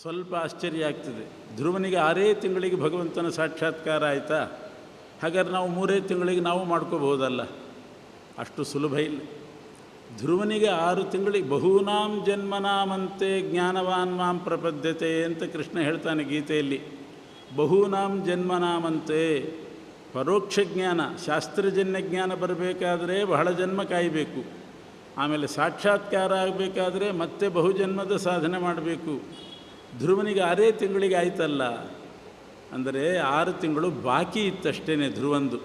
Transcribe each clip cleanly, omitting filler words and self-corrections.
ಸ್ವಲ್ಪ ಆಶ್ಚರ್ಯ ಆಗ್ತದೆ. ಧ್ರುವನಿಗೆ 6 ತಿಂಗಳಿಗೆ ಭಗವಂತನ ಸಾಕ್ಷಾತ್ಕಾರ ಆಯಿತಾ? ಹಾಗಾದ್ರೆ ನಾವು 3 ತಿಂಗಳಿಗೆ ನಾವು ಮಾಡ್ಕೋಬಹುದಲ್ಲ? ಅಷ್ಟು ಸುಲಭ ಇಲ್ಲ. ಧ್ರುವನಿಗೆ 6 ತಿಂಗಳಿಗೆ ಬಹೂನಾಂ ಜನ್ಮನಾಮಂತೆ ಜ್ಞಾನವಾನ್ ಮಾಂ ಪ್ರಪದ್ಯತೆ ಅಂತ ಕೃಷ್ಣ ಹೇಳ್ತಾನೆ ಗೀತೆಯಲ್ಲಿ. ಬಹೂನಾಂ ಜನ್ಮನಾಮಂತೆ, ಪರೋಕ್ಷ ಜ್ಞಾನ, ಶಾಸ್ತ್ರಜನ್ಯ ಜ್ಞಾನ ಬರಬೇಕಾದರೆ ಬಹಳ ಜನ್ಮ ಕಾಯಬೇಕು. ಆಮೇಲೆ ಸಾಕ್ಷಾತ್ಕಾರ ಆಗಬೇಕಾದ್ರೆ ಮತ್ತೆ ಬಹುಜನ್ಮದ ಸಾಧನೆ ಮಾಡಬೇಕು. ಧ್ರುವನಿಗೆ 6 ತಿಂಗಳಿಗೆ ಆಯ್ತಲ್ಲ ಅಂದರೆ 6 ತಿಂಗಳು ಬಾಕಿ ಇತ್ತಷ್ಟೇ ಧ್ರುವಂದು.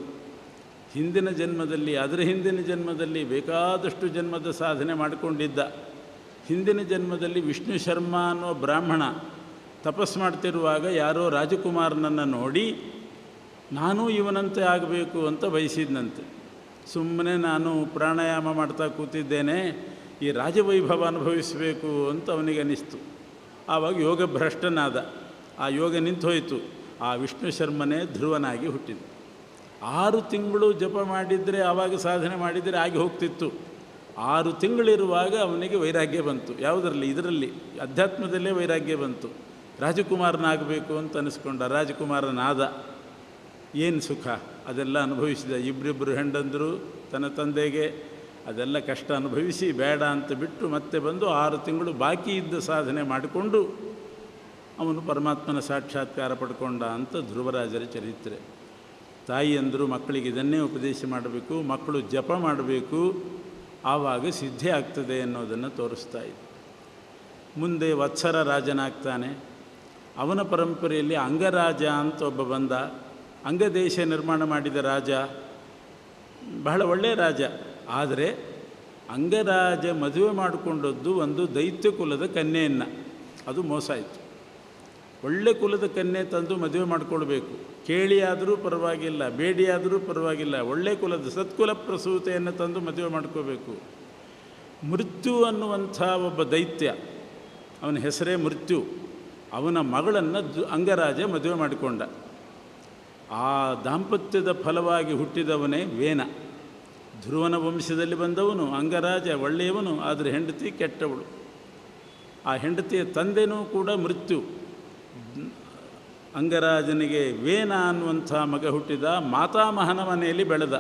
ಹಿಂದಿನ ಜನ್ಮದಲ್ಲಿ, ಅದರ ಹಿಂದಿನ ಜನ್ಮದಲ್ಲಿ ಬೇಕಾದಷ್ಟು ಜನ್ಮದ ಸಾಧನೆ ಮಾಡಿಕೊಂಡಿದ್ದ. ಹಿಂದಿನ ಜನ್ಮದಲ್ಲಿ ವಿಷ್ಣು ಶರ್ಮ ಅನ್ನೋ ಬ್ರಾಹ್ಮಣ ತಪಸ್ಸು ಮಾಡ್ತಿರುವಾಗ ಯಾರೋ ರಾಜಕುಮಾರನನ್ನು ನೋಡಿ ನಾನೂ ಇವನಂತೆ ಆಗಬೇಕು ಅಂತ ಬಯಸಿದ್ನಂತೆ. ಸುಮ್ಮನೆ ನಾನು ಪ್ರಾಣಾಯಾಮ ಮಾಡ್ತಾ ಕೂತಿದ್ದೇನೆ, ಈ ರಾಜವೈಭವ ಅನುಭವಿಸಬೇಕು ಅಂತ ಅವನಿಗೆ ಅನ್ನಿಸ್ತು. ಆವಾಗ ಯೋಗ ಭ್ರಷ್ಟನಾದ. ಆ ಯೋಗ ನಿಂತು ಹೋಯಿತು. ಆ ವಿಷ್ಣು ಶರ್ಮನೇ ಧ್ರುವನಾಗಿ ಹುಟ್ಟಿದ. 6 ತಿಂಗಳು ಜಪ ಮಾಡಿದರೆ, ಆವಾಗ ಸಾಧನೆ ಮಾಡಿದರೆ ಆಗಿ ಹೋಗ್ತಿತ್ತು. 6 ತಿಂಗಳಿರುವಾಗ ಅವನಿಗೆ ವೈರಾಗ್ಯ ಬಂತು. ಯಾವುದರಲ್ಲಿ? ಇದರಲ್ಲಿ, ಅಧ್ಯಾತ್ಮದಲ್ಲೇ ವೈರಾಗ್ಯ ಬಂತು. ರಾಜಕುಮಾರನಾಗಬೇಕು ಅಂತ ಅನ್ನಿಸ್ಕೊಂಡ. ರಾಜಕುಮಾರನಾದ. ಏನು ಸುಖ ಅದೆಲ್ಲ ಅನುಭವಿಸಿದ. ಇಬ್ಬರಿಬ್ಬರು ಹೆಂಡಂದರು ತನ್ನ ತಂದೆಗೆ. ಅದೆಲ್ಲ ಕಷ್ಟ ಅನುಭವಿಸಿ ಬೇಡ ಅಂತ ಬಿಟ್ಟು ಮತ್ತೆ ಬಂದು 6 ತಿಂಗಳು ಬಾಕಿ ಇದ್ದ ಸಾಧನೆ ಮಾಡಿಕೊಂಡು ಅವನು ಪರಮಾತ್ಮನ ಸಾಕ್ಷಾತ್ಕಾರ ಪಡ್ಕೊಂಡ ಅಂತ ಧ್ರುವರಾಜರ ಚರಿತ್ರೆ. ತಾಯಿಯಂದರು ಮಕ್ಕಳಿಗೆ ಇದನ್ನೇ ಉಪದೇಶ ಮಾಡಬೇಕು, ಮಕ್ಕಳು ಜಪ ಮಾಡಬೇಕು, ಆವಾಗ ಸಿದ್ಧಿ ಆಗ್ತದೆ ಅನ್ನೋದನ್ನು ತೋರಿಸ್ತಾ ಇದೆ. ಮುಂದೆ ವತ್ಸರ ರಾಜನಾಗ್ತಾನೆ. ಅವನ ಪರಂಪರೆಯಲ್ಲಿ ಅಂಗರಾಜ ಅಂತ ಒಬ್ಬ ಬಂದ. ಅಂಗದೇಶ ನಿರ್ಮಾಣ ಮಾಡಿದ ರಾಜ, ಬಹಳ ಒಳ್ಳೆಯ ರಾಜ. ಆದರೆ ಅಂಗರಾಜ ಮದುವೆ ಮಾಡಿಕೊಂಡದ್ದು ಒಂದು ದೈತ್ಯ ಕುಲದ ಕನ್ಯೆಯನ್ನು. ಅದು ಮೋಸ ಆಯಿತು. ಒಳ್ಳೆ ಕುಲದ ಕನ್ಯೆ ತಂದು ಮದುವೆ ಮಾಡಿಕೊಳ್ಬೇಕು. ಕೇಳಿಯಾದರೂ ಪರವಾಗಿಲ್ಲ, ಬೇಡಿಯಾದರೂ ಪರವಾಗಿಲ್ಲ, ಒಳ್ಳೆ ಕುಲದ ಸತ್ಕುಲ ಪ್ರಸೂತೆಯನ್ನು ತಂದು ಮದುವೆ ಮಾಡ್ಕೋಬೇಕು. ಮೃತ್ಯು ಅನ್ನುವಂಥ ಒಬ್ಬ ದೈತ್ಯ, ಅವನ ಹೆಸರೇ ಮೃತ್ಯು. ಅವನ ಮಗಳನ್ನು ಅಂಗರಾಜ ಮದುವೆ ಮಾಡಿಕೊಂಡ. ಆ ದಾಂಪತ್ಯದ ಫಲವಾಗಿ ಹುಟ್ಟಿದವನೇ ವೇನ. ಧ್ರುವನ ವಂಶದಲ್ಲಿ ಬಂದವನು ಅಂಗರಾಜ, ಒಳ್ಳೆಯವನು. ಆದರೆ ಹೆಂಡತಿ ಕೆಟ್ಟವಳು. ಆ ಹೆಂಡತಿಯ ತಂದೆನೂ ಕೂಡ ಮೃತ್ಯು. ಅಂಗರಾಜನಿಗೆ ವೇನ ಅನ್ನುವಂಥ ಮಗ ಹುಟ್ಟಿದ. ಮಾತಾಮಹನ ಮನೆಯಲ್ಲಿ ಬೆಳೆದ.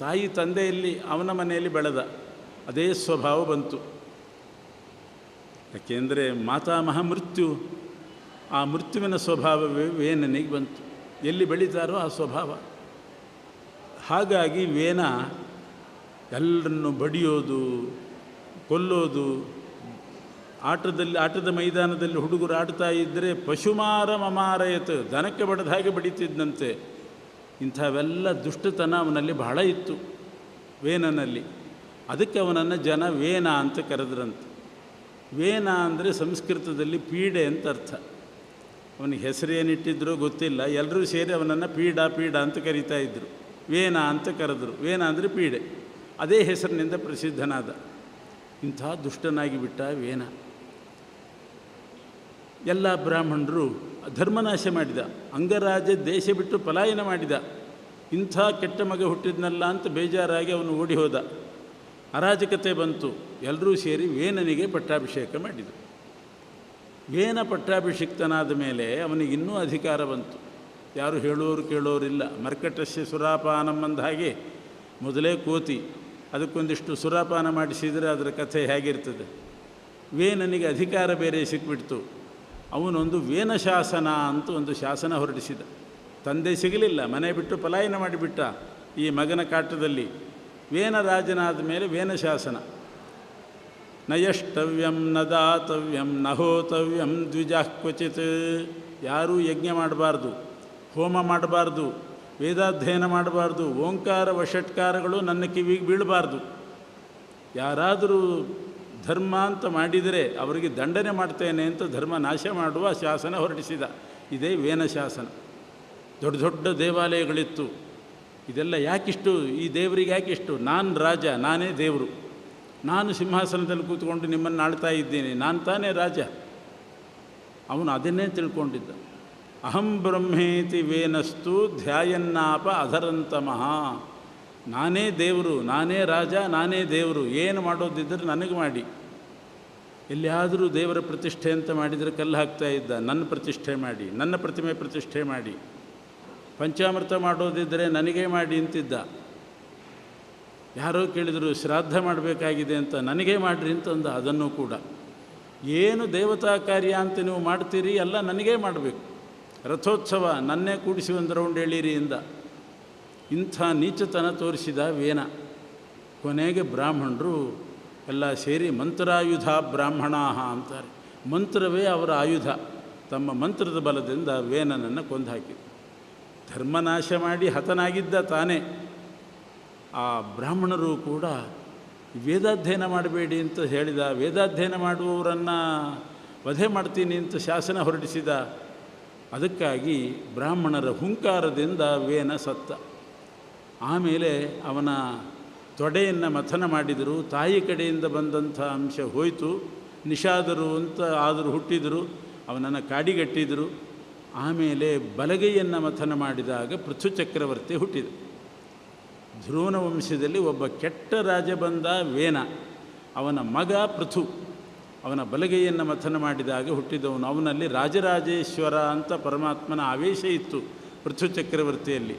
ತಾಯಿ ತಂದೆಯಲ್ಲಿ ಅವನ ಮನೆಯಲ್ಲಿ ಬೆಳೆದ. ಅದೇ ಸ್ವಭಾವ ಬಂತು. ಯಾಕೆಂದರೆ ಮಾತಾಮಹ ಮೃತ್ಯು. ಆ ಮೃತ್ಯುವಿನ ಸ್ವಭಾವವೇ ವೇನನಿಗೆ ಬಂತು. ಎಲ್ಲಿ ಬೆಳೀತಾರೋ ಆ ಸ್ವಭಾವ. ಹಾಗಾಗಿ ವೇನ ಎಲ್ಲರನ್ನು ಬಡಿಯೋದು, ಕೊಲ್ಲೋದು. ಆಟದ ಮೈದಾನದಲ್ಲಿ ಹುಡುಗರು ಆಡ್ತಾ ಇದ್ದರೆ ಪಶುಮಾರ ಮಮಾರಯತ್, ದನಕ್ಕೆ ಬಡದ ಹಾಗೆ ಬಡಿತಿದ್ದಂತೆ. ಇಂಥವೆಲ್ಲ ದುಷ್ಟತನ ಅವನಲ್ಲಿ ಬಹಳ ಇತ್ತು ವೇನನಲ್ಲಿ. ಅದಕ್ಕೆ ಅವನನ್ನು ಜನ ವೇನ ಅಂತ ಕರೆದ್ರಂತೆ. ವೇನ ಅಂದರೆ ಸಂಸ್ಕೃತದಲ್ಲಿ ಪೀಡೆ ಅಂತ ಅರ್ಥ. ಅವನಿಗೆ ಹೆಸರೇನಿಟ್ಟಿದ್ರೋ ಗೊತ್ತಿಲ್ಲ, ಎಲ್ಲರೂ ಸೇರಿ ಅವನನ್ನು ಪೀಡ ಅಂತ ಕರೀತಾ ಇದ್ದರು. ವೇನ ಅಂತ ಕರೆದರು. ವೇನ ಅಂದರೆ ಪೀಡೆ. ಅದೇ ಹೆಸರಿನಿಂದ ಪ್ರಸಿದ್ಧನಾದ. ಇಂಥ ದುಷ್ಟನಾಗಿ ಬಿಟ್ಟ ವೇನ. ಎಲ್ಲ ಬ್ರಾಹ್ಮಣರು ಧರ್ಮನಾಶ ಮಾಡಿದ. ಅಂಗರಾಜ ದೇಶ ಬಿಟ್ಟು ಪಲಾಯನ ಮಾಡಿದ. ಇಂಥ ಕೆಟ್ಟ ಮಗ ಹುಟ್ಟಿದ್ನಲ್ಲ ಅಂತ ಬೇಜಾರಾಗಿ ಅವನು ಓಡಿ ಹೋದ. ಅರಾಜಕತೆ ಬಂತು. ಎಲ್ಲರೂ ಸೇರಿ ವೇನನಿಗೆ ಪಟ್ಟಾಭಿಷೇಕ ಮಾಡಿದರು. ವೇನ ಪಟ್ಟಾಭಿಷಿಕ್ತನಾದ ಮೇಲೆ ಅವನಿಗೆ ಇನ್ನೂ ಅಧಿಕಾರ ಬಂತು. ಯಾರು ಹೇಳೋರು ಕೇಳೋರಿಲ್ಲ. ಮರ್ಕಟಸ್ಯ ಸುರಾಪಾನಂ ಅಂದ ಹಾಗೆ ಮೊದಲೇ ಕೋತಿ, ಅದಕ್ಕೊಂದಿಷ್ಟು ಸುರಾಪಾನ ಮಾಡಿಸಿದರೆ ಅದರ ಕಥೆ ಹೇಗಿರ್ತದೆ. ವೇನನಿಗೆ ಅಧಿಕಾರ ಬೇರೆ ಸಿಕ್ಬಿಡ್ತು. ಅವನೊಂದು ವೇನ ಶಾಸನ ಅಂತ ಒಂದು ಶಾಸನ ಹೊರಡಿಸಿದ. ತಂದೆ ಸಿಗಲಿಲ್ಲ, ಮನೆ ಬಿಟ್ಟು ಪಲಾಯನ ಮಾಡಿಬಿಟ್ಟ ಈ ಮಗನ ಕಾಟದಲ್ಲಿ. ವೇನ ರಾಜನಾದ ಮೇಲೆ ವೇನ ಶಾಸನ. ನ ಯಷ್ಟವ್ಯಂ ನ ದಾತವ್ಯಂ ನ ಹೋತವ್ಯಂ ದ್ವಿಜಾಃ ಕ್ವಚಿತ್. ಯಾರೂ ಯಜ್ಞ ಮಾಡಬಾರ್ದು, ಹೋಮ ಮಾಡಬಾರ್ದು, ವೇದಾಧ್ಯಯನ ಮಾಡಬಾರ್ದು, ಓಂಕಾರ ವಷಟ್ಕಾರಗಳು ನನ್ನ ಕಿವಿಗೆ ಬೀಳಬಾರ್ದು. ಯಾರಾದರೂ ಧರ್ಮ ಅಂತ ಮಾಡಿದರೆ ಅವರಿಗೆ ದಂಡನೆ ಮಾಡ್ತೇನೆ ಅಂತ ಧರ್ಮ ನಾಶ ಮಾಡುವ ಶಾಸನ ಹೊರಡಿಸಿದ. ಇದೇ ವೇನ ಶಾಸನ. ದೊಡ್ಡ ದೊಡ್ಡ ದೇವಾಲಯಗಳಿತ್ತು. ಇದೆಲ್ಲ ಯಾಕಿಷ್ಟು? ಈ ದೇವರಿಗೆ ಯಾಕಿಷ್ಟು? ನಾನು ರಾಜ, ನಾನೇ ದೇವರು, ನಾನು ಸಿಂಹಾಸನದಲ್ಲಿ ಕೂತ್ಕೊಂಡು ನಿಮ್ಮನ್ನು ಆಳ್ತಾ ಇದ್ದೀನಿ, ನಾನು ತಾನೇ ರಾಜ. ಅವನು ಅದನ್ನೇ ತಿಳ್ಕೊಂಡಿದ್ದ. ಅಹಂ ಬ್ರಹ್ಮೇತಿ ವೇನಸ್ತು ಧ್ಯಾಯನ್ನಾಪ ಅಧರಂತಮಃ. ನಾನೇ ದೇವರು, ನಾನೇ ರಾಜ, ನಾನೇ ದೇವರು. ಏನು ಮಾಡೋದಿದ್ದರೆ ನನಗೆ ಮಾಡಿ. ಎಲ್ಲಿಯಾದರೂ ದೇವರ ಪ್ರತಿಷ್ಠೆ ಅಂತ ಮಾಡಿದರೆ ಕಲ್ಲು ಹಾಕ್ತಾ ಇದ್ದ. ನನ್ನ ಪ್ರತಿಷ್ಠೆ ಮಾಡಿ, ನನ್ನ ಪ್ರತಿಮೆ ಪ್ರತಿಷ್ಠೆ ಮಾಡಿ, ಪಂಚಾಮೃತ ಮಾಡೋದಿದ್ದರೆ ನನಗೇ ಮಾಡಿ ಅಂತಿದ್ದ. ಯಾರೋ ಕೇಳಿದರು ಶ್ರಾದ್ದ ಮಾಡಬೇಕಾಗಿದೆ ಅಂತ, ನನಗೇ ಮಾಡಿರಿ ಅಂತಂದ. ಅದನ್ನು ಕೂಡ ಏನು ದೇವತಾ ಕಾರ್ಯ ಅಂತ ನೀವು ಮಾಡ್ತೀರಿ ಎಲ್ಲ ನನಗೇ ಮಾಡಬೇಕು. ರಥೋತ್ಸವ ನನ್ನೇ ಕೂಡಿಸಿ ಒಂದು ರೌಂಡ್ ಎಳೀರಿ ಇಂದ. ಇಂಥ ನೀಚತನ ತೋರಿಸಿದ ವೇನ. ಕೊನೆಗೆ ಬ್ರಾಹ್ಮಣರು ಎಲ್ಲ ಸೇರಿ ಮಂತ್ರಾಯುಧ ಬ್ರಾಹ್ಮಣಾ ಅಂತಾರೆ. ಮಂತ್ರವೇ ಅವರ ಆಯುಧ. ತಮ್ಮ ಮಂತ್ರದ ಬಲದಿಂದ ವೇನನನ್ನು ಕೊಂದು ಹಾಕಿದರು. ಧರ್ಮನಾಶ ಮಾಡಿ ಹತನಾಗಿದ್ದ ತಾನೇ. ಆ ಬ್ರಾಹ್ಮಣರು ಕೂಡ ವೇದಾಧ್ಯಯನ ಮಾಡಬೇಡಿ ಅಂತ ಹೇಳಿದ. ವೇದಾಧ್ಯಯನ ಮಾಡುವವರನ್ನು ವಧೆ ಮಾಡ್ತೀನಿ ಅಂತ ಶಾಸನ ಹೊರಡಿಸಿದ. ಅದಕ್ಕಾಗಿ ಬ್ರಾಹ್ಮಣರ ಹುಂಕಾರದಿಂದ ವೇನ ಸತ್ತ. ಆಮೇಲೆ ಅವನ ತೊಡೆಯನ್ನು ಮಥನ ಮಾಡಿದರು. ತಾಯಿ ಕಡೆಯಿಂದ ಬಂದಂಥ ಅಂಶ ಹೋಯಿತು. ನಿಷಾದರು ಅಂತ ಆದರೂ ಹುಟ್ಟಿದರು. ಅವನನ್ನು ಕಾಡಿಗಟ್ಟಿದರು. ಆಮೇಲೆ ಬಲಗೈಯನ್ನು ಮಥನ ಮಾಡಿದಾಗ ಪೃಥು ಚಕ್ರವರ್ತಿ ಹುಟ್ಟಿದ. ಧ್ರುವನ ವಂಶದಲ್ಲಿ ಒಬ್ಬ ಕೆಟ್ಟ ರಾಜ ಬಂದ ವೇನ. ಅವನ ಮಗ ಪೃಥು ಅವನ ಬಲಗೈಯನ್ನು ಮಥನ ಮಾಡಿದಾಗ ಹುಟ್ಟಿದವನು. ಅವನಲ್ಲಿ ರಾಜರಾಜೇಶ್ವರ ಅಂತ ಪರಮಾತ್ಮನ ಆವೇಶ ಇತ್ತು ಪೃಥು ಚಕ್ರವರ್ತಿಯಲ್ಲಿ.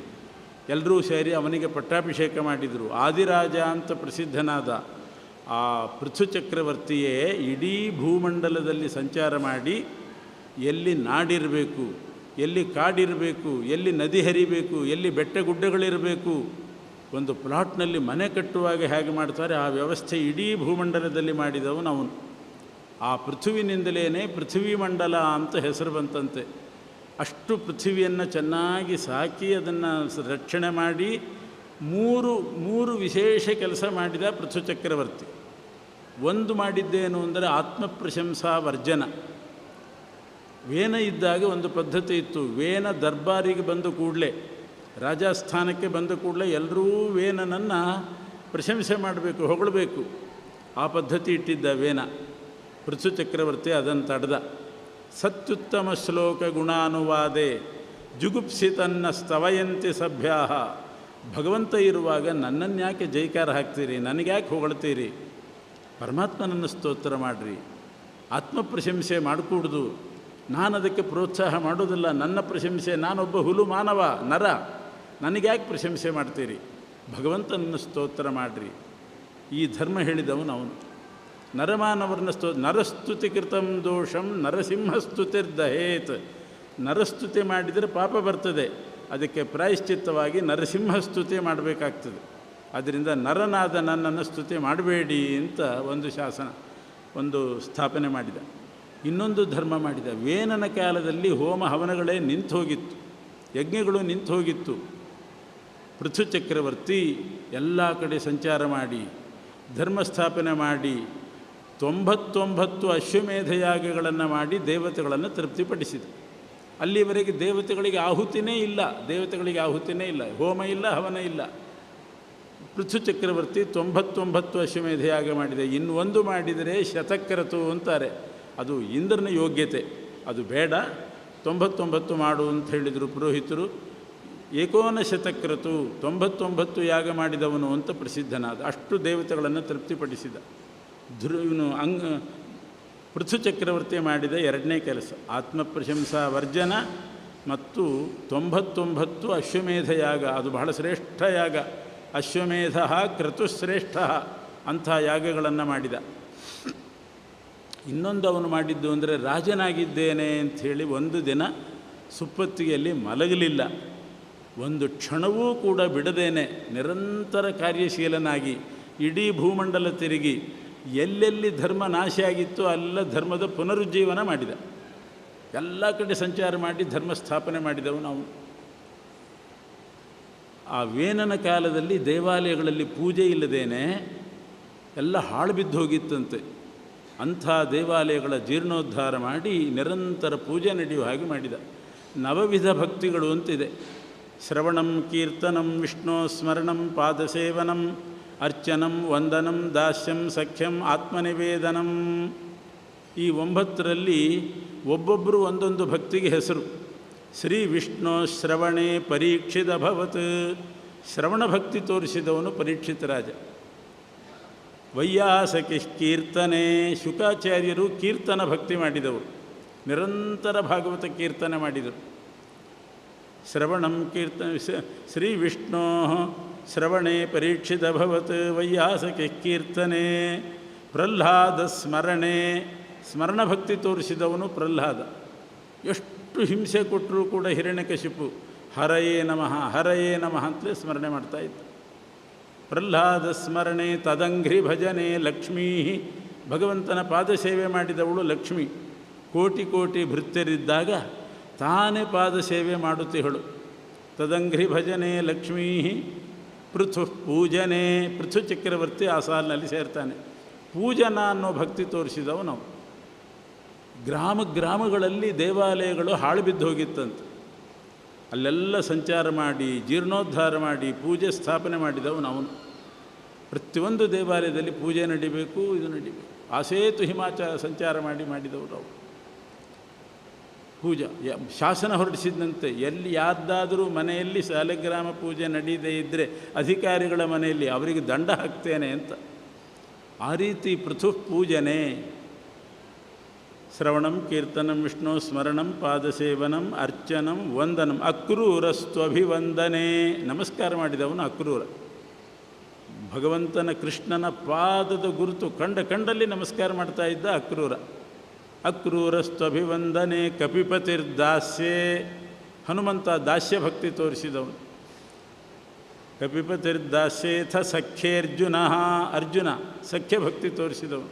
ಎಲ್ಲರೂ ಸೇರಿ ಅವನಿಗೆ ಪಟ್ಟಾಭಿಷೇಕ ಮಾಡಿದರು. ಆದಿರಾಜ ಅಂತ ಪ್ರಸಿದ್ಧನಾದ ಆ ಪೃಥು ಚಕ್ರವರ್ತಿಯೇ ಇಡೀ ಭೂಮಂಡಲದಲ್ಲಿ ಸಂಚಾರ ಮಾಡಿ ಎಲ್ಲಿ ನಾಡಿರಬೇಕು, ಎಲ್ಲಿ ಕಾಡಿರಬೇಕು, ಎಲ್ಲಿ ನದಿ ಹರಿಬೇಕು, ಎಲ್ಲಿ ಬೆಟ್ಟ ಗುಡ್ಡಗಳಿರಬೇಕು, ಒಂದು ಪ್ಲಾಟ್ನಲ್ಲಿ ಮನೆ ಕಟ್ಟುವಾಗ ಹೇಗೆ ಮಾಡ್ತಾರೆ ಆ ವ್ಯವಸ್ಥೆ ಇಡೀ ಭೂಮಂಡಲದಲ್ಲಿ ಮಾಡಿದವನು ಅವನು. ಆ ಪೃಥ್ವಿನಿಂದಲೇ ಪೃಥ್ವಿ ಮಂಡಲ ಅಂತ ಹೆಸರು ಬಂತಂತೆ. ಅಷ್ಟು ಪೃಥ್ವಿಯನ್ನು ಚೆನ್ನಾಗಿ ಸಾಕಿ ಅದನ್ನು ರಕ್ಷಣೆ ಮಾಡಿ ಮೂರು ವಿಶೇಷ ಕೆಲಸ ಮಾಡಿದ ಪೃಥು ಚಕ್ರವರ್ತಿ. ಒಂದು ಮಾಡಿದ್ದೇನು ಅಂದರೆ ಆತ್ಮಪ್ರಶಂಸಾ ವರ್ಜನ. ವೇನ ಇದ್ದಾಗ ಒಂದು ಪದ್ಧತಿ ಇತ್ತು. ವೇನ ದರ್ಬಾರಿಗೆ ಬಂದ ಕೂಡಲೇ, ರಾಜಸ್ಥಾನಕ್ಕೆ ಬಂದ ಕೂಡಲೇ ಎಲ್ಲರೂ ವೇನನನ್ನು ಪ್ರಶಂಸೆ ಮಾಡಬೇಕು, ಹೊಗಳಬೇಕು. ಆ ಪದ್ಧತಿ ಇಟ್ಟಿದ್ದ ವೇನ. ಪೃಥು ಚಕ್ರವರ್ತಿ ಅದನ್ನು ತಡೆದ. ಸತ್ಯುತ್ತಮ ಶ್ಲೋಕ ಗುಣಾನುವಾದೆ ಜುಗುಪ್ಸಿತನ್ನ ಸ್ತವಯಂತಿ ಸಭ್ಯಾ. ಭಗವಂತ ಇರುವಾಗ ನನ್ನನ್ಯಾಕೆ ಜೈಕಾರ ಹಾಕ್ತೀರಿ, ನನಗ್ಯಾಕೆ ಹೊಗಳ್ತೀರಿ? ಪರಮಾತ್ಮನನ್ನು ಸ್ತೋತ್ರ ಮಾಡಿರಿ. ಆತ್ಮಪ್ರಶಂಸೆ ಮಾಡಿಕೂಡ್ದು. ನಾನು ಅದಕ್ಕೆ ಪ್ರೋತ್ಸಾಹ ಮಾಡೋದಿಲ್ಲ. ನನ್ನ ಪ್ರಶಂಸೆ, ನಾನೊಬ್ಬ ಹುಲು ಮಾನವ ನರ, ನನಗ್ಯಾಕೆ ಪ್ರಶಂಸೆ ಮಾಡ್ತೀರಿ? ಭಗವಂತನನ್ನು ಸ್ತೋತ್ರ ಮಾಡಿರಿ. ಈ ಧರ್ಮ ಹೇಳಿದವನು ಅವನು. ನರಮಾನವರನ್ನ ನರಸ್ತುತಿ ಕೃತಂ ದೋಷಂ ನರಸಿಂಹಸ್ತುತಿರ್ದಹೇತ್. ನರಸ್ತುತಿ ಮಾಡಿದರೆ ಪಾಪ ಬರ್ತದೆ. ಅದಕ್ಕೆ ಪ್ರಾಯಶ್ಚಿತ್ತವಾಗಿ ನರಸಿಂಹಸ್ತುತಿ ಮಾಡಬೇಕಾಗ್ತದೆ. ಆದ್ದರಿಂದ ನರನಾದ ನನ್ನನ್ನು ಸ್ತುತಿ ಮಾಡಬೇಡಿ ಅಂತ ಒಂದು ಶಾಸನ, ಒಂದು ಸ್ಥಾಪನೆ ಮಾಡಿದ. ಇನ್ನೊಂದು ಧರ್ಮ ಮಾಡಿದ. ವೇನನ ಕಾಲದಲ್ಲಿ ಹೋಮ ಹವನಗಳೇ ನಿಂತು ಹೋಗಿತ್ತು, ಯಜ್ಞಗಳು ನಿಂತು ಹೋಗಿತ್ತು. ಪೃಥು ಚಕ್ರವರ್ತಿ ಎಲ್ಲ ಕಡೆ ಸಂಚಾರ ಮಾಡಿ ಧರ್ಮ ಸ್ಥಾಪನೆ ಮಾಡಿ 99 ಅಶ್ವಮೇಧ ಯಾಗಗಳನ್ನು ಮಾಡಿ ದೇವತೆಗಳನ್ನು ತೃಪ್ತಿಪಡಿಸಿದ. ಅಲ್ಲಿವರೆಗೆ ದೇವತೆಗಳಿಗೆ ಆಹುತಿನೇ ಇಲ್ಲ, ಹೋಮ ಇಲ್ಲ, ಹವನ ಇಲ್ಲ. ಪೃಥು ಚಕ್ರವರ್ತಿ 99 ಅಶ್ವಮೇಧ ಯಾಗ ಮಾಡಿದೆ. ಇನ್ನೊಂದು ಮಾಡಿದರೆ ಶತಕ್ರತು ಅಂತಾರೆ. ಅದು ಇಂದ್ರನ ಯೋಗ್ಯತೆ, ಅದು ಬೇಡ, 99 ಮಾಡು ಅಂತ ಹೇಳಿದರು ಪುರೋಹಿತರು. ಏಕೋನ ಶತಕ್ರತು 99 ಯಾಗ ಮಾಡಿದವನು ಅಂತ ಪ್ರಸಿದ್ಧನಾದ. ಅಷ್ಟು ದೇವತೆಗಳನ್ನು ತೃಪ್ತಿಪಡಿಸಿದ. ಪೃಥು ಚಕ್ರವರ್ತಿ ಮಾಡಿದ ಎರಡನೇ ಕೆಲಸ ಆತ್ಮಪ್ರಶಂಸಾ ವರ್ಜನ ಮತ್ತು 99 ಅಶ್ವಮೇಧ ಯಾಗ. ಅದು ಬಹಳ ಶ್ರೇಷ್ಠ ಯಾಗ. ಅಶ್ವಮೇಧ ಕ್ರತುಶ್ರೇಷ್ಠ ಅಂಥ ಯಾಗಗಳನ್ನು ಮಾಡಿದ. ಇನ್ನೊಂದು ಅವನು ಮಾಡಿದ್ದು ಅಂದರೆ ರಾಜನಾಗಿದ್ದೇನೆ ಅಂಥೇಳಿ ಒಂದು ದಿನ ಸುಪ್ಪತ್ತಿಗೆಯಲ್ಲಿ ಮಲಗಲಿಲ್ಲ. ಒಂದು ಕ್ಷಣವೂ ಕೂಡ ಬಿಡದೇನೆ ನಿರಂತರ ಕಾರ್ಯಶೀಲನಾಗಿ ಇಡೀ ಭೂಮಂಡಲ ತಿರುಗಿ ಎಲ್ಲೆಲ್ಲಿ ಧರ್ಮ ನಾಶ ಆಗಿತ್ತೋ ಅಲ್ಲ ಧರ್ಮದ ಪುನರುಜ್ಜೀವನ ಮಾಡಿದ. ಎಲ್ಲ ಕಡೆ ಸಂಚಾರ ಮಾಡಿ ಧರ್ಮ ಸ್ಥಾಪನೆ ಮಾಡಿದವನು ನಾವು. ಆ ವೇನನ ಕಾಲದಲ್ಲಿ ದೇವಾಲಯಗಳಲ್ಲಿ ಪೂಜೆ ಇಲ್ಲದೇನೆ ಎಲ್ಲ ಹಾಳು ಬಿದ್ದು ಹೋಗಿತ್ತಂತೆ. ಅಂಥ ದೇವಾಲಯಗಳ ಜೀರ್ಣೋದ್ಧಾರ ಮಾಡಿ ನಿರಂತರ ಪೂಜೆ ನಡೆಯುವ ಹಾಗೆ ಮಾಡಿದ. ನವವಿಧ ಭಕ್ತಿಗಳು ಅಂತಿದೆ. ಶ್ರವಣಂ, ಕೀರ್ತನಂ, ವಿಷ್ಣು ಸ್ಮರಣಂ, ಪಾದಸೇವನಂ, ಅರ್ಚನಂ, ವಂದನಂ, ದಾಸ್ಯಂ, ಸಖ್ಯಂ, ಆತ್ಮನಿವೇದನಂ. ಈ 9ರಲ್ಲಿ ಒಬ್ಬೊಬ್ಬರು ಒಂದೊಂದು ಭಕ್ತಿಗೆ ಹೆಸರು. ಶ್ರೀ ವಿಷ್ಣು ಶ್ರವಣೆ ಪರೀಕ್ಷಿತ ಭವತ್. ಶ್ರವಣ ಭಕ್ತಿ ತೋರಿಸಿದವನು ಪರೀಕ್ಷಿತ ರಾಜ. ವೈಯಾಸಕಿ ಕೀರ್ತನೆ, ಶುಕಾಚಾರ್ಯರು ಕೀರ್ತನ ಭಕ್ತಿ ಮಾಡಿದವರು, ನಿರಂತರ ಭಾಗವತ ಕೀರ್ತನೆ ಮಾಡಿದರು. ಶ್ರವಣಂ ಕೀರ್ತನೆ ಶ್ರೀ ವಿಷ್ಣೋ ಶ್ರವಣೆ ಪರೀಕ್ಷಿತಭವತ್ ವೈಯಾಸಕಿ ಕೀರ್ತನೆ. ಪ್ರಹ್ಲಾದ ಸ್ಮರಣೆ, ಸ್ಮರಣ ಭಕ್ತಿ ತೋರಿಸಿದವನು ಪ್ರಹ್ಲಾದ. ಎಷ್ಟು ಹಿಂಸೆ ಕೊಟ್ಟರೂ ಕೂಡ ಹಿರಣ್ಯಕಶಿಪು ಹರಯೇ ನಮಃ ಹರಯೇ ನಮಃ ಅಂತಲೇ ಸ್ಮರಣೆ ಮಾಡ್ತಾಯಿದ್ದ. ಪ್ರಹ್ಲಾದ ಸ್ಮರಣೆ ತದಂಘ್ರಿ ಭಜನೆ ಲಕ್ಷ್ಮೀ, ಭಗವಂತನ ಪಾದಸೇವೆ ಮಾಡಿದವಳು ಲಕ್ಷ್ಮಿ. ಕೋಟಿ ಕೋಟಿ ಭೃತ್ಯರಿದ್ದಾಗ ತಾನೇ ಪಾದಸೇವೆ ಮಾಡುತ್ತಿಹಳು. ತದಂಘ್ರಿ ಭಜನೆ ಲಕ್ಷ್ಮೀ ಪೃಥು ಪೂಜನೆ, ಪೃಥು ಚಕ್ರವರ್ತಿ ಆ ಸಾಲಿನಲ್ಲಿ ಸೇರ್ತಾನೆ. ಪೂಜನ ಅನ್ನೋ ಭಕ್ತಿ ತೋರಿಸಿದವು ನಾವು. ಗ್ರಾಮಗಳಲ್ಲಿ ದೇವಾಲಯಗಳು ಹಾಳು ಬಿದ್ದು ಹೋಗಿತ್ತಂತೆ. ಅಲ್ಲೆಲ್ಲ ಸಂಚಾರ ಮಾಡಿ ಜೀರ್ಣೋದ್ಧಾರ ಮಾಡಿ ಪೂಜೆ ಸ್ಥಾಪನೆ ಮಾಡಿದವು ನಾವು. ಪ್ರತಿಯೊಂದು ದೇವಾಲಯದಲ್ಲಿ ಪೂಜೆ ನಡಿಬೇಕು, ಇದು ನಡಿಬೇಕು. ಆಸೇತು ಸಂಚಾರ ಮಾಡಿದವು ನಾವು. ಪೂಜಾ ಶಾಸನ ಹೊರಡಿಸಿದಂತೆ ಎಲ್ಲಿ ಯಾರ್ದಾದರೂ ಮನೆಯಲ್ಲಿ ಸಾಲಿಗ್ರಾಮ ಪೂಜೆ ನಡೀದೇ ಇದ್ದರೆ ಅಧಿಕಾರಿಗಳ ಮನೆಯಲ್ಲಿ ಅವರಿಗೆ ದಂಡ ಹಾಕ್ತೇನೆ ಅಂತ. ಆ ರೀತಿ ಪೃಥು ಪೂಜನೆ. ಶ್ರವಣಂ ಕೀರ್ತನಂ ವಿಷ್ಣು ಸ್ಮರಣಂ ಪಾದಸೇವನಂ ಅರ್ಚನಂ ವಂದನಂ. ಅಕ್ರೂರಸ್ತ್ವಭಿವಂದನೆ, ನಮಸ್ಕಾರ ಮಾಡಿದವನು ಅಕ್ರೂರ. ಭಗವಂತನ ಕೃಷ್ಣನ ಪಾದದ ಗುರುತು ಕಂಡಲ್ಲಿ ನಮಸ್ಕಾರ ಮಾಡ್ತಾ ಇದ್ದ ಅಕ್ರೂರ. ಅಕ್ರೂರಸ್ತ್ವಭಿವಂದನೆ ಕಪಿಪತಿರ್ದಾಸ್ಯೆ, ಹನುಮಂತ ದಾಸ್ಯ ಭಕ್ತಿ ತೋರಿಸಿದವನು. ಕಪಿಪತಿರ್ದಾಸ್ಯೇಥ ಸಖ್ಯೇರ್ಜುನ, ಅರ್ಜುನ ಸಖ್ಯ ಭಕ್ತಿ ತೋರಿಸಿದವನು.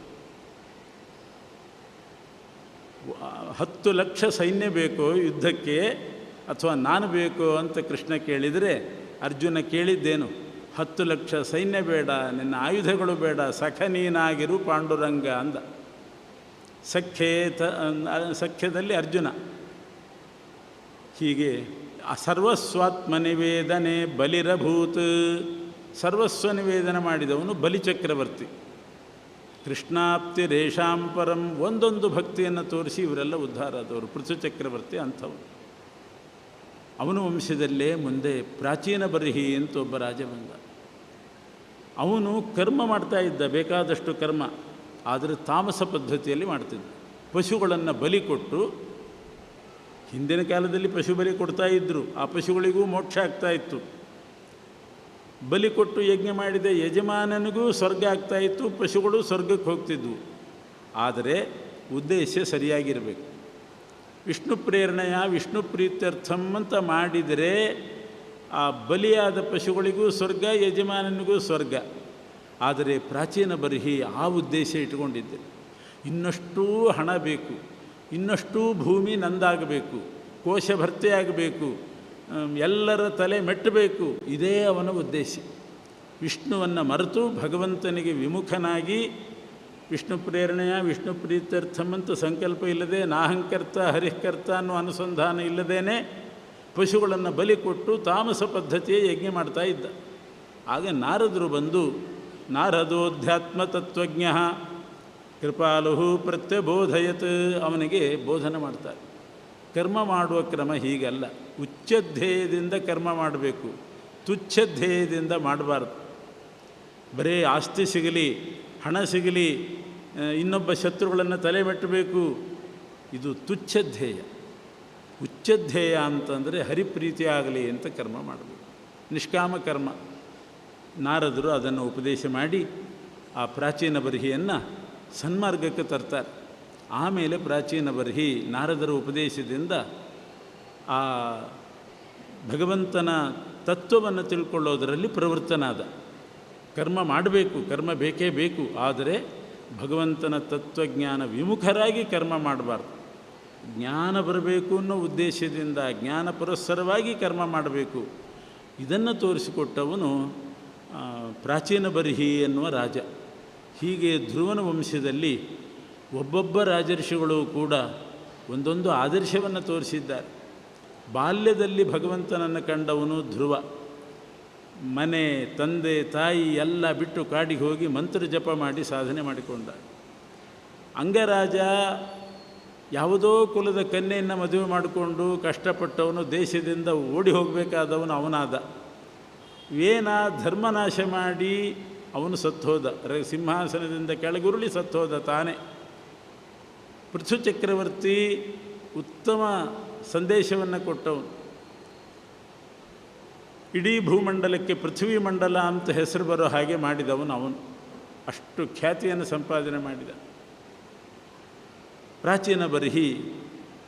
10 ಲಕ್ಷ ಸೈನ್ಯ ಬೇಕೋ ಯುದ್ಧಕ್ಕೆ ಅಥವಾ ನಾನು ಬೇಕೋ ಅಂತ ಕೃಷ್ಣ ಕೇಳಿದರೆ ಅರ್ಜುನ ಕೇಳಿದ್ದೇನು? 10 ಲಕ್ಷ ಸೈನ್ಯ ಬೇಡ, ನಿನ್ನ ಆಯುಧಗಳು ಬೇಡ, ಸಖ ನೀನಾಗಿರು ಪಾಂಡುರಂಗ ಅಂದ. ಸಖ್ಯದಲ್ಲಿ ಅರ್ಜುನ. ಹೀಗೆ ಸರ್ವಸ್ವಾತ್ಮ ನಿವೇದನೆ ಬಲಿರಭೂತ್, ಸರ್ವಸ್ವ ನಿವೇದನೆ ಮಾಡಿದವನು ಬಲಿಚಕ್ರವರ್ತಿ. ಕೃಷ್ಣಾಪ್ತಿ ರೇಷಾಂಪರಂ, ಒಂದೊಂದು ಭಕ್ತಿಯನ್ನು ತೋರಿಸಿ ಇವರೆಲ್ಲ ಉದ್ಧಾರ ಆದವರು. ಪೃಥು ಚಕ್ರವರ್ತಿ ಅಂಥವನು. ಅವನ ವಂಶದಲ್ಲೇ ಮುಂದೆ ಪ್ರಾಚೀನ ಬರ್ಹಿ ಅಂತ ಒಬ್ಬ ರಾಜ ಬಂದ. ಅವನು ಕರ್ಮ ಮಾಡ್ತಾ ಇದ್ದ, ಬೇಕಾದಷ್ಟು ಕರ್ಮ, ಆದರೆ ತಾಮಸ ಪದ್ಧತಿಯಲ್ಲಿ ಮಾಡ್ತಿದ್ದ. ಪಶುಗಳನ್ನು ಬಲಿ ಕೊಟ್ಟು, ಹಿಂದಿನ ಕಾಲದಲ್ಲಿ ಪಶು ಬಲಿ ಕೊಡ್ತಾ ಇದ್ದರು, ಆ ಪಶುಗಳಿಗೂ ಮೋಕ್ಷ ಆಗ್ತಾಯಿತ್ತು. ಬಲಿ ಕೊಟ್ಟು ಯಜ್ಞ ಮಾಡಿದ ಯಜಮಾನನಿಗೂ ಸ್ವರ್ಗ ಆಗ್ತಾಯಿತ್ತು, ಪಶುಗಳು ಸ್ವರ್ಗಕ್ಕೆ ಹೋಗ್ತಿದ್ವು. ಆದರೆ ಉದ್ದೇಶ ಸರಿಯಾಗಿರಬೇಕು. ವಿಷ್ಣು ಪ್ರೇರಣೆಯ ವಿಷ್ಣು ಪ್ರೀತ್ಯರ್ಥಂ ಅಂತ ಮಾಡಿದರೆ ಆ ಬಲಿಯಾದ ಪಶುಗಳಿಗೂ ಸ್ವರ್ಗ, ಯಜಮಾನನಿಗೂ ಸ್ವರ್ಗ. ಆದರೆ ಪ್ರಾಚೀನ ಬರ್ಹಿ ಆ ಉದ್ದೇಶ ಇಟ್ಕೊಂಡಿದ್ದೆ. ಇನ್ನಷ್ಟೂ ಹಣ ಬೇಕು, ಇನ್ನಷ್ಟೂ ಭೂಮಿ ನಂದಾಗಬೇಕು, ಕೋಶ ಭರ್ತಿಯಾಗಬೇಕು, ಎಲ್ಲರ ತಲೆ ಮೆಟ್ಟಬೇಕು, ಇದೇ ಅವನ ಉದ್ದೇಶ. ವಿಷ್ಣುವನ್ನು ಮರೆತು ಭಗವಂತನಿಗೆ ವಿಮುಖನಾಗಿ ವಿಷ್ಣು ಪ್ರೇರಣೆಯ ವಿಷ್ಣು ಪ್ರೀತ್ಯರ್ಥಂ ಅಂತ ಸಂಕಲ್ಪ ಇಲ್ಲದೆ, ನಾಹಂಕರ್ತ ಹರಿಕರ್ತ ಅನ್ನೋ ಅನುಸಂಧಾನ ಇಲ್ಲದೇ ಪಶುಗಳನ್ನು ಬಲಿ ಕೊಟ್ಟು ತಾಮಸ ಪದ್ಧತಿಯ ಯಜ್ಞ ಮಾಡ್ತಾ ಇದ್ದ. ಆಗ ನಾರದರು ಬಂದು, ನಾರದೋಧ್ಯಾತ್ಮ ತತ್ವಜ್ಞ ಕೃಪಾಲು ಪ್ರತ್ಯಬೋಧಯತ್, ಅವನಿಗೆ ಬೋಧನೆ ಮಾಡ್ತಾರೆ. ಕರ್ಮ ಮಾಡುವ ಕ್ರಮ ಹೀಗಲ್ಲ, ಉಚ್ಚಧ್ಯೇಯದಿಂದ ಕರ್ಮ ಮಾಡಬೇಕು, ತುಚ್ಛಧ್ಯೇಯದಿಂದ ಮಾಡಬಾರ್ದು. ಬರೀ ಆಸ್ತಿ ಸಿಗಲಿ, ಹಣ ಸಿಗಲಿ, ಇನ್ನೊಬ್ಬ ಶತ್ರುಗಳನ್ನು ತಲೆ ಮೆಟ್ಟಬೇಕು, ಇದು ತುಚ್ಛಧ್ಯೇಯ. ಉಚ್ಚಧ್ಯೇಯ ಅಂತಂದರೆ ಹರಿಪ್ರೀತಿ ಆಗಲಿ ಅಂತ ಕರ್ಮ ಮಾಡಬೇಕು, ನಿಷ್ಕಾಮ ಕರ್ಮ. ನಾರದರು ಅದನ್ನು ಉಪದೇಶ ಮಾಡಿ ಆ ಪ್ರಾಚೀನ ಬರ್ಹಿಯನ್ನು ಸನ್ಮಾರ್ಗಕ್ಕೆ ತರ್ತಾರೆ. ಆಮೇಲೆ ಪ್ರಾಚೀನ ಬರ್ಹಿ ನಾರದರ ಉಪದೇಶದಿಂದ ಆ ಭಗವಂತನ ತತ್ವವನ್ನು ತಿಳ್ಕೊಳ್ಳೋದರಲ್ಲಿ ಪ್ರವೃತ್ತನಾದ. ಕರ್ಮ ಮಾಡಬೇಕು, ಕರ್ಮ ಬೇಕೇ ಬೇಕು, ಆದರೆ ಭಗವಂತನ ತತ್ವಜ್ಞಾನ ವಿಮುಖರಾಗಿ ಕರ್ಮ ಮಾಡಬಾರ್ದು. ಜ್ಞಾನ ಬರಬೇಕು ಅನ್ನೋ ಉದ್ದೇಶದಿಂದ ಜ್ಞಾನ ಪುರಸ್ಸರವಾಗಿ ಕರ್ಮ ಮಾಡಬೇಕು. ಇದನ್ನು ತೋರಿಸಿಕೊಟ್ಟವನು ಪ್ರಾಚೀನ ಬರ್ಹಿ ಎನ್ನುವ ರಾಜ. ಹೀಗೆ ಧ್ರುವನ ವಂಶದಲ್ಲಿ ಒಬ್ಬೊಬ್ಬ ರಾಜರ್ಷಿಗಳು ಕೂಡ ಒಂದೊಂದು ಆದರ್ಶವನ್ನು ತೋರಿಸಿದ್ದಾರೆ. ಬಾಲ್ಯದಲ್ಲಿ ಭಗವಂತನನ್ನು ಕಂಡವನು ಧ್ರುವ. ಮನೆ, ತಂದೆ, ತಾಯಿ ಎಲ್ಲ ಬಿಟ್ಟು ಕಾಡಿಗೆ ಹೋಗಿ ಮಂತ್ರ ಜಪ ಮಾಡಿ ಸಾಧನೆ ಮಾಡಿಕೊಂಡ. ಅಂಗರಾಜ ಯಾವುದೋ ಕುಲದ ಕನ್ಯೆಯನ್ನು ಮದುವೆ ಮಾಡಿಕೊಂಡು ಕಷ್ಟಪಟ್ಟವನು, ದೇಶದಿಂದ ಓಡಿ ಹೋಗಬೇಕಾದವನು ಅವನಾದ. ವೇನ ಧರ್ಮನಾಶ ಮಾಡಿ ಅವನು ಸತ್ತೋದ, ಸಿಂಹಾಸನದಿಂದ ಕೆಳಗುರುಳಿ ಸತ್ತೋದ ತಾನೇ. ಪೃಥು ಚಕ್ರವರ್ತಿ ಉತ್ತಮ ಸಂದೇಶವನ್ನು ಕೊಟ್ಟವನು. ಇಡೀ ಭೂಮಂಡಲಕ್ಕೆ ಪೃಥ್ವಿ ಮಂಡಲ ಅಂತ ಹೆಸರು ಬರೋ ಹಾಗೆ ಮಾಡಿದವನು ಅವನು. ಅಷ್ಟು ಖ್ಯಾತಿಯನ್ನು ಸಂಪಾದನೆ ಮಾಡಿದ. ಪ್ರಾಚೀನ ಬರ್ಹಿ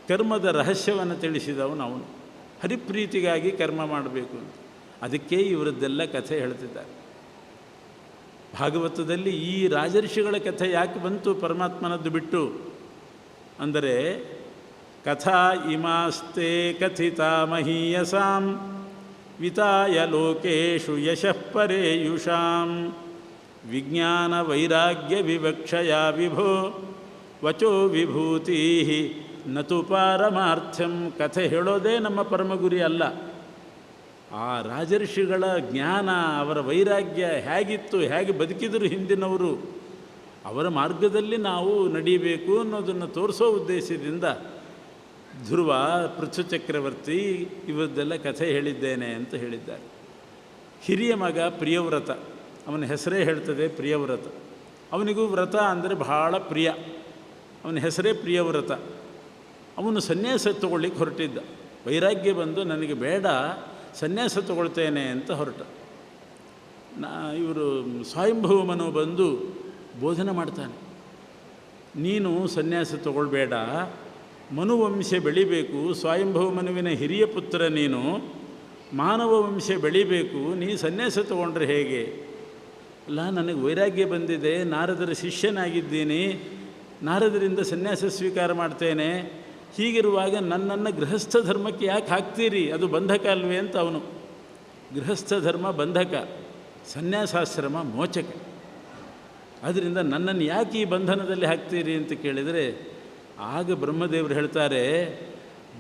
ಕರ್ಮದ ರಹಸ್ಯವನ್ನು ತಿಳಿಸಿದವನು ಅವನು. ಹರಿಪ್ರೀತಿಗಾಗಿ ಕರ್ಮ ಮಾಡಬೇಕು ಅಂತ. ಅದಕ್ಕೆ ಇವರದ್ದೆಲ್ಲ ಕಥೆ ಹೇಳ್ತಿದ್ದಾರೆ. ಭಾಗವತದಲ್ಲಿ ಈ ರಾಜರ್ಷಿಗಳ ಕಥೆ ಯಾಕೆ ಬಂತು ಪರಮಾತ್ಮನದ್ದು ಬಿಟ್ಟು ಅಂದರೆ, ಕಥಾ ಇಮಾಸ್ತೆ ಕಥಿತಾ ಮಹೀಯಸಾಂ ವಿತಾಯ ಲೋಕೇಶು ಯಶಃ ಪರೇಯುಷಾಂ ವಿಜ್ಞಾನ ವೈರಾಗ್ಯ ವಿವಕ್ಷಯಾ ವಿಭೋ ವಚೋ ವಿಭೂತಿ ನತು ಪಾರಮಾರ್ಥ್ಯಂ. ಕಥೆ ಹೇಳೋದೇ ನಮ್ಮ ಪರಮಗುರಿ ಅಲ್ಲ. ಆ ರಾಜರ್ಷಿಗಳ ಜ್ಞಾನ, ಅವರ ವೈರಾಗ್ಯ ಹೇಗಿತ್ತು, ಹೇಗೆ ಬದುಕಿದರು ಹಿಂದಿನವರು, ಅವರ ಮಾರ್ಗದಲ್ಲಿ ನಾವು ನಡೀಬೇಕು ಅನ್ನೋದನ್ನು ತೋರಿಸೋ ಉದ್ದೇಶದಿಂದ ಧ್ರುವ, ಪೃಥು ಚಕ್ರವರ್ತಿ ಇವರದ್ದೆಲ್ಲ ಕಥೆ ಹೇಳಿದ್ದೇನೆ ಅಂತ ಹೇಳಿದ್ದಾರೆ. ಹಿರಿಯ ಮಗ ಪ್ರಿಯವ್ರತ, ಅವನ ಹೆಸರೇ ಹೇಳ್ತದೆ ಪ್ರಿಯವ್ರತ. ಅವನಿಗೂ ವ್ರತ ಅಂದರೆ ಬಹಳ ಪ್ರಿಯ. ಅವನ ಹೆಸರೇ ಪ್ರಿಯವ್ರತ. ಅವನು ಸನ್ಯಾಸ ತಗೊಳ್ಳಿಕ್ಕೆ ಹೊರಟಿದ್ದ. ವೈರಾಗ್ಯ ಬಂದು ನನಗೆ ಬೇಡ, ಸನ್ಯಾಸ ತಗೊಳ್ತೇನೆ ಅಂತ ಹೊರಟ. ಇವರು ಸ್ವಯಂಭೂಮನು ಬಂದು ಬೋಧನೆ ಮಾಡ್ತಾನೆ. ನೀನು ಸನ್ಯಾಸ ತಗೊಳ್ಬೇಡ, ಮನುವಂಶ ಬೆಳಿಬೇಕು. ಸ್ವಯಂಭೂಮನುವಿನ ಹಿರಿಯ ಪುತ್ರ ನೀನು, ಮಾನವ ವಂಶ ಬೆಳಿಬೇಕು. ನೀ ಸನ್ಯಾಸ ತಗೊಂಡ್ರೆ ಹೇಗೆ? ಅಲ್ಲ, ನನಗೆ ವೈರಾಗ್ಯ ಬಂದಿದೆ, ನಾರದರ ಶಿಷ್ಯನಾಗಿದ್ದೀನಿ, ನಾರದರಿಂದ ಸನ್ಯಾಸ ಸ್ವೀಕಾರ ಮಾಡ್ತೇನೆ. ಹೀಗಿರುವಾಗ ನನ್ನನ್ನು ಗೃಹಸ್ಥ ಧರ್ಮಕ್ಕೆ ಯಾಕೆ ಹಾಕ್ತೀರಿ? ಅದು ಬಂಧಕ ಅಲ್ವೇ ಅಂತ ಅವನು. ಗೃಹಸ್ಥ ಧರ್ಮ ಬಂಧಕ, ಸನ್ಯಾಸಾಶ್ರಮ ಮೋಚಕ. ಆದ್ದರಿಂದ ನನ್ನನ್ನು ಯಾಕೆ ಈ ಬಂಧನದಲ್ಲಿ ಹಾಕ್ತೀರಿ ಅಂತ ಕೇಳಿದರೆ, ಆಗ ಬ್ರಹ್ಮದೇವರು ಹೇಳ್ತಾರೆ,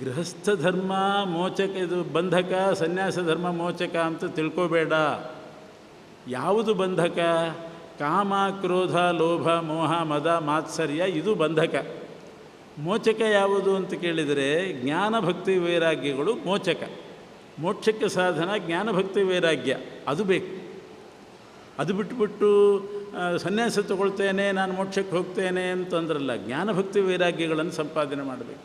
ಗೃಹಸ್ಥ ಧರ್ಮ ಮೋಚಕ, ಇದು ಬಂಧಕ, ಸನ್ಯಾಸ ಧರ್ಮ ಮೋಚಕ ಅಂತ ತಿಳ್ಕೋಬೇಡ. ಯಾವುದು ಬಂಧಕ? ಕಾಮ, ಕ್ರೋಧ, ಲೋಭ, ಮೋಹ, ಮದ, ಮಾತ್ಸರ್ಯ, ಇದು ಬಂಧಕ. ಮೋಚಕ ಯಾವುದು ಅಂತ ಕೇಳಿದರೆ, ಜ್ಞಾನಭಕ್ತಿ ವೈರಾಗ್ಯಗಳು ಮೋಚಕ. ಮೋಕ್ಷಕ್ಕೆ ಸಾಧನ ಜ್ಞಾನಭಕ್ತಿ ವೈರಾಗ್ಯ, ಅದು ಬೇಕು. ಅದು ಬಿಟ್ಟುಬಿಟ್ಟು ಸನ್ಯಾಸ ತಗೊಳ್ತೇನೆ, ನಾನು ಮೋಕ್ಷಕ್ಕೆ ಹೋಗ್ತೇನೆ ಅಂತಂದ್ರಲ್ಲ. ಜ್ಞಾನಭಕ್ತಿ ವೈರಾಗ್ಯಗಳನ್ನು ಸಂಪಾದನೆ ಮಾಡಬೇಕು.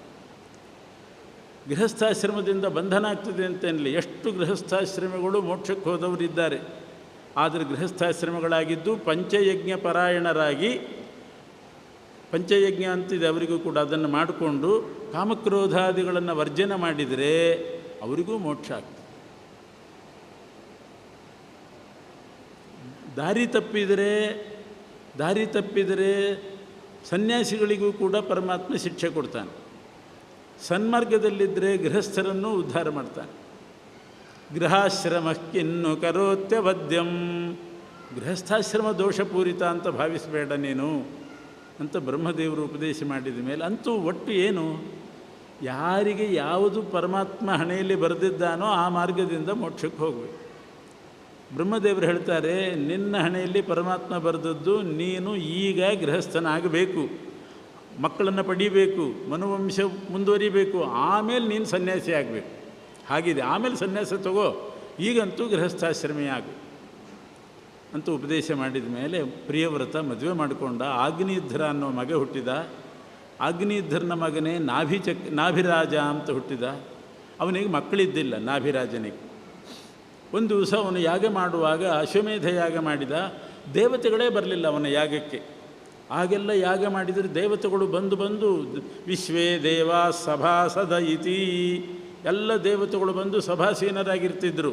ಗೃಹಸ್ಥಾಶ್ರಮದಿಂದ ಬಂಧನ ಆಗ್ತದೆ ಅಂತೇನಲ್ಲ, ಎಷ್ಟು ಗೃಹಸ್ಥಾಶ್ರಮಗಳು ಮೋಕ್ಷಕ್ಕೆ ಹೋದವರಿದ್ದಾರೆ. ಆದರೆ ಗೃಹಸ್ಥಾಶ್ರಮಗಳಾಗಿದ್ದು ಪಂಚಯಜ್ಞ ಪರಾಯಣರಾಗಿ, ಪಂಚಯಜ್ಞ ಅಂತಿದೆ ಅವರಿಗೂ ಕೂಡ, ಅದನ್ನು ಮಾಡಿಕೊಂಡು ಕಾಮಕ್ರೋಧಾದಿಗಳನ್ನು ವರ್ಜನೆ ಮಾಡಿದರೆ ಅವರಿಗೂ ಮೋಕ್ಷ ಆಗ್ತದೆ. ದಾರಿ ತಪ್ಪಿದರೆ ಸನ್ಯಾಸಿಗಳಿಗೂ ಕೂಡ ಪರಮಾತ್ಮ ಶಿಕ್ಷೆ ಕೊಡ್ತಾನೆ. ಸನ್ಮಾರ್ಗದಲ್ಲಿದ್ದರೆ ಗೃಹಸ್ಥರನ್ನು ಉದ್ಧಾರ ಮಾಡ್ತಾನೆ. ಗೃಹಾಶ್ರಮಕ್ಕಿನ್ನು ಕರೋತ್ಯವದ್ಯಂ. ಗೃಹಸ್ಥಾಶ್ರಮ ದೋಷಪೂರಿತ ಅಂತ ಭಾವಿಸಬೇಡ ನೀನು ಅಂತ ಬ್ರಹ್ಮದೇವರು ಉಪದೇಶ ಮಾಡಿದ ಮೇಲೆ, ಅಂತೂ ಒಟ್ಟು ಏನು, ಯಾರಿಗೆ ಯಾವುದು ಪರಮಾತ್ಮ ಹಣೆಯಲ್ಲಿ ಬರೆದಿದ್ದಾನೋ ಆ ಮಾರ್ಗದಿಂದ ಮೋಕ್ಷಕ್ಕೆ ಹೋಗಬೇಕು. ಬ್ರಹ್ಮದೇವರು ಹೇಳ್ತಾರೆ, ನಿನ್ನ ಹಣೆಯಲ್ಲಿ ಪರಮಾತ್ಮ ಬರೆದದ್ದು ನೀನು ಈಗ ಗೃಹಸ್ಥನಾಗಬೇಕು, ಮಕ್ಕಳನ್ನು ಪಡಿಬೇಕು, ಮನುವಂಶ ಮುಂದುವರಿಬೇಕು, ಆಮೇಲೆ ನೀನು ಸನ್ಯಾಸಿ ಆಗಬೇಕು. ಹಾಗಿದೆ, ಆಮೇಲೆ ಸನ್ಯಾಸ ತಗೋ, ಈಗಂತೂ ಗೃಹಸ್ಥಾಶ್ರಮಿ ಆಗು ಅಂತ ಉಪದೇಶ ಮಾಡಿದ ಮೇಲೆ ಪ್ರಿಯವ್ರತ ಮದುವೆ ಮಾಡಿಕೊಂಡ. ಆಗ್ನೇಯಧ್ರ ಅನ್ನೋ ಮಗ ಹುಟ್ಟಿದ. ಆಗ್ನೇಯಧ್ರನ ಮಗನೇ ನಾಭಿರಾಜ ಅಂತ ಹುಟ್ಟಿದ. ಅವನಿಗೆ ಮಕ್ಕಳಿದ್ದಿಲ್ಲ ನಾಭಿರಾಜನಿಗೆ. ಒಂದು ದಿವಸ ಅವನು ಯಾಗ ಮಾಡುವಾಗ ಅಶ್ವಮೇಧ ಯಾಗ ಮಾಡಿದ. ದೇವತೆಗಳೇ ಬರಲಿಲ್ಲ ಅವನ ಯಾಗಕ್ಕೆ. ಆಗೆಲ್ಲ ಯಾಗ ಮಾಡಿದರೆ ದೇವತೆಗಳು ಬಂದು ವಿಶ್ವೇ ದೇವಾ ಸಭಾಸದ ಇತಿ, ಎಲ್ಲ ದೇವತೆಗಳು ಬಂದು ಸಭಾಸೀನರಾಗಿರ್ತಿದ್ದರು.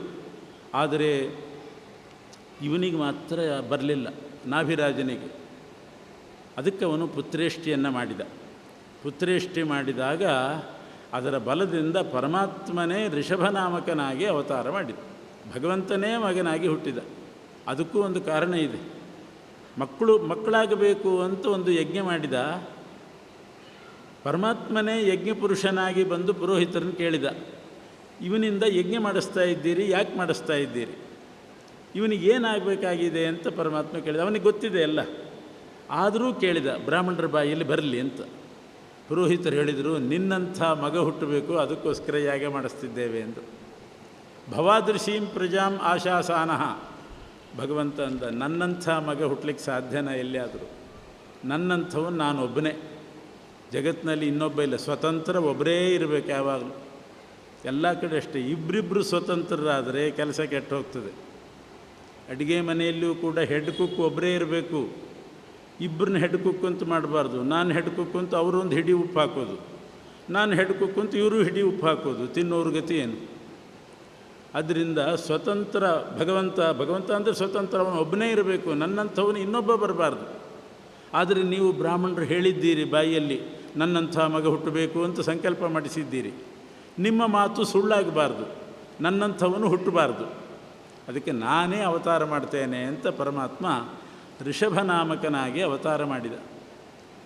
ಆದರೆ ಇವನಿಗೆ ಮಾತ್ರ ಬರಲಿಲ್ಲ, ನಾಭಿರಾಜನಿಗೆ. ಅದಕ್ಕೆ ಅವನು ಪುತ್ರೇಷ್ಟಿಯನ್ನು ಮಾಡಿದ. ಪುತ್ರೇಷ್ಟಿ ಮಾಡಿದಾಗ ಅದರ ಬಲದಿಂದ ಪರಮಾತ್ಮನೇ ಋಷಭನಾಮಕನಾಗಿ ಅವತಾರ ಮಾಡಿದ. ಭಗವಂತನೇ ಮಗನಾಗಿ ಹುಟ್ಟಿದ. ಅದಕ್ಕೂ ಒಂದು ಕಾರಣ ಇದೆ. ಮಕ್ಕಳಾಗಬೇಕು ಅಂತ ಒಂದು ಯಜ್ಞ ಮಾಡಿದ. ಪರಮಾತ್ಮನೇ ಯಜ್ಞಪುರುಷನಾಗಿ ಬಂದು ಪುರೋಹಿತರನ್ನು ಕೇಳಿದ, ಇವನಿಂದ ಯಜ್ಞ ಮಾಡಿಸ್ತಾ ಇದ್ದೀರಿ, ಯಾಕೆ ಮಾಡಿಸ್ತಾ ಇದ್ದೀರಿ? ಇವನಿಗೆ ಏನಾಗಬೇಕಾಗಿದೆ ಅಂತ ಪರಮಾತ್ಮ ಕೇಳಿದ. ಅವನಿಗೆ ಗೊತ್ತಿದೆ ಎಲ್ಲ, ಆದರೂ ಕೇಳಿದ, ಬ್ರಾಹ್ಮಣರ ಬಾಯಲ್ಲಿ ಬರಲಿ ಅಂತ. ಪುರೋಹಿತರು ಹೇಳಿದರು, ನಿನ್ನಂಥ ಮಗ ಹುಟ್ಟಬೇಕು, ಅದಕ್ಕೋಸ್ಕರ ಯಾಗ ಮಾಡಿಸ್ತಿದ್ದೇವೆ ಎಂದು. ಭವಾದೃಶೀಂ ಪ್ರಜಾಂ ಆಶಾಸಾನಃ, ಭಗವಂತ ಅಂದ, ನನ್ನಂಥ ಮಗ ಹುಟ್ಟಲಿಕ್ಕೆ ಸಾಧ್ಯನ ಎಲ್ಲಿಯಾದರೂ? ನನ್ನಂಥವನು ನಾನೊಬ್ಬನೇ, ಜಗತ್ತಿನಲ್ಲಿ ಇನ್ನೊಬ್ಬ ಇಲ್ಲ. ಸ್ವತಂತ್ರ ಒಬ್ಬರೇ ಇರಬೇಕು ಯಾವಾಗಲೂ. ಎಲ್ಲ ಕಡೆ ಅಷ್ಟೇ, ಇಬ್ಬರಿಬ್ಬರು ಸ್ವತಂತ್ರರಾದರೆ ಕೆಲಸ ಕೆಟ್ಟು ಹೋಗ್ತದೆ. ಅಡುಗೆ ಮನೆಯಲ್ಲಿಯೂ ಕೂಡ ಹೆಡ್ ಕುಕ್ ಒಬ್ಬರೇ ಇರಬೇಕು. ಇಬ್ಬರನ್ನ ಹೆಡ್ ಕುಕ್ ಅಂತ ಮಾಡಬಾರ್ದು. ನಾನು ಹೆಡ್ ಕುಕ್ ಅಂತ ಅವರು ಒಂದು ಹಿಡಿ ಉಪ್ಪು ಹಾಕೋದು, ನಾನು ಹೆಡ್ ಕುಕ್ ಅಂತ ಇವರು ಹಿಡಿ ಉಪ್ಪು ಹಾಕೋದು, ತಿನ್ನೋರ ಗತಿ ಏನು? ಅದರಿಂದ ಸ್ವತಂತ್ರ ಭಗವಂತ ಅಂದರೆ ಸ್ವತಂತ್ರ, ಅವನು ಒಬ್ಬನೇ ಇರಬೇಕು, ನನ್ನಂಥವನು ಇನ್ನೊಬ್ಬ ಬರಬಾರ್ದು. ಆದರೆ ನೀವು ಬ್ರಾಹ್ಮಣರು ಹೇಳಿದ್ದೀರಿ ಬಾಯಿಯಲ್ಲಿ, ನನ್ನಂಥ ಮಗ ಹುಟ್ಟಬೇಕು ಅಂತ ಸಂಕಲ್ಪ ಮಾಡಿಸಿದ್ದೀರಿ. ನಿಮ್ಮ ಮಾತು ಸುಳ್ಳಾಗಬಾರ್ದು, ನನ್ನಂಥವನು ಹುಟ್ಟಬಾರ್ದು. ಅದಕ್ಕೆ ನಾನೇ ಅವತಾರ ಮಾಡ್ತೇನೆ ಅಂತ ಪರಮಾತ್ಮ ಋಷಭನಾಮಕನಾಗಿ ಅವತಾರ ಮಾಡಿದ.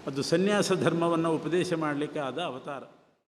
ಅದು ಸನ್ಯಾಸ ಧರ್ಮವನ್ನು ಉಪದೇಶ ಮಾಡಲಿಕ್ಕೆ ಆದ ಅವತಾರ.